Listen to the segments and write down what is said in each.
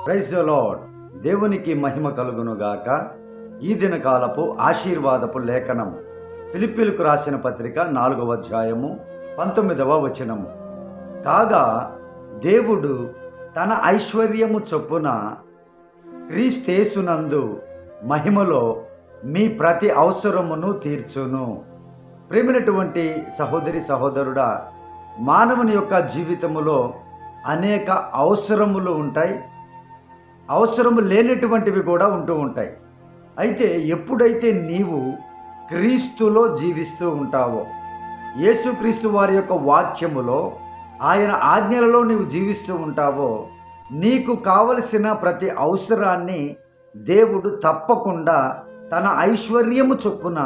Praise the lord. దేవునికి మహిమ కలుగునుగాక. ఈ దినకాలపు ఆశీర్వాదపు లేఖనం ఫిలిప్పీలకు రాసిన పత్రిక 4వ అధ్యాయము 19వ వచనము. కాగా దేవుడు తన ఐశ్వర్యము చొప్పున క్రీస్తేసునందు మహిమలో మీ ప్రతి అవసరమును తీర్చును. ప్రేమైనటువంటి సహోదరి సహోదరుడా, మానవుని యొక్క జీవితములో అనేక అవసరములు ఉంటాయి, అవసరము లేనటువంటివి కూడా ఉంటూ ఉంటాయి. అయితే ఎప్పుడైతే నీవు క్రీస్తులో జీవిస్తూ ఉంటావో, యేసుక్రీస్తు వారి యొక్క వాక్యములో ఆయన ఆజ్ఞలలో నీవు జీవిస్తూ ఉంటావో, నీకు కావలసిన ప్రతి అవసరాన్ని దేవుడు తప్పకుండా తన ఐశ్వర్యము చొప్పున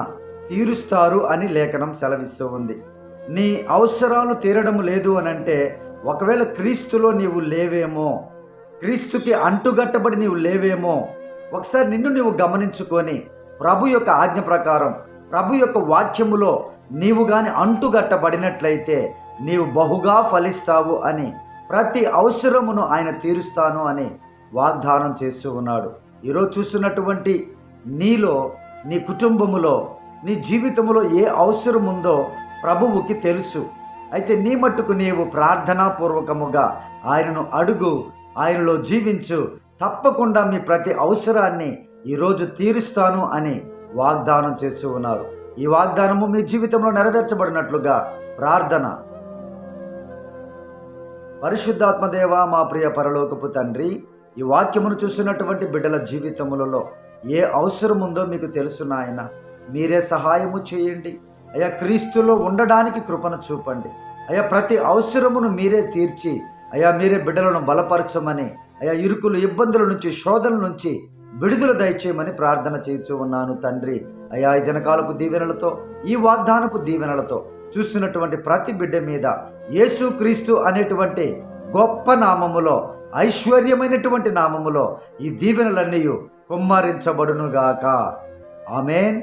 తీరుస్తారు అని లేఖనం సెలవిస్తూ ఉంది. నీ అవసరాలు తీరడం లేదు అనంటే ఒకవేళ క్రీస్తులో నీవు లేవేమో, క్రీస్తుకి అంటుగట్టబడి నీవు లేవేమో. ఒకసారి నిన్ను నీవు గమనించుకొని ప్రభు యొక్క ఆజ్ఞ ప్రకారం ప్రభు యొక్క వాక్యములో నీవు గాని అంటుగట్టబడినట్లయితే నీవు బహుగా ఫలిస్తావు అని, ప్రతి అవసరమును ఆయన తీరుస్తాను అని వాగ్దానం చేస్తూ ఉన్నాడు. ఈరోజు చూస్తున్నటువంటి నీలో, నీ కుటుంబములో, నీ జీవితంలో ఏ అవసరం ఉందో ప్రభువుకి తెలుసు. అయితే నీ మట్టుకు నీవు ప్రార్థనాపూర్వకముగా ఆయనను అడుగు, ఆయనలో జీవించు. తప్పకుండా మీ ప్రతి అవసరాన్ని ఈరోజు తీరుస్తాను అని వాగ్దానం చేస్తూ ఉన్నారు. ఈ వాగ్దానము మీ జీవితంలో నెరవేర్చబడినట్లుగా ప్రార్థన. పరిశుద్ధాత్మదేవ, మా ప్రియ పరలోకపు తండ్రి, ఈ వాక్యమును చూస్తున్నటువంటి బిడ్డల జీవితములలో ఏ అవసరం ఉందో మీకు తెలుసు నాయన. మీరే సహాయము చేయండి అయ్యా. క్రీస్తులో ఉండడానికి కృపను చూపండి అయ్యా. ప్రతి అవసరమును మీరే తీర్చి అయ్యా, మీరే బిడ్డలను బలపరచమని అయ్యా, ఇరుకులు, ఇబ్బందుల నుంచి, శోధనల నుంచి విడుదల దయచేయమని ప్రార్థన చేస్తూ ఉన్నాను తండ్రి. అయ్యా, ఈ దినకాలపు దీవెనలతో, ఈ వాగ్దానపు దీవెనలతో చూస్తున్నటువంటి ప్రతి బిడ్డ మీద యేసుక్రీస్తు అనేటువంటి గొప్ప నామములో, ఐశ్వర్యమైనటువంటి నామములో ఈ దీవెనలన్నీ కుమ్మరించబడునుగాక. ఆమేన్.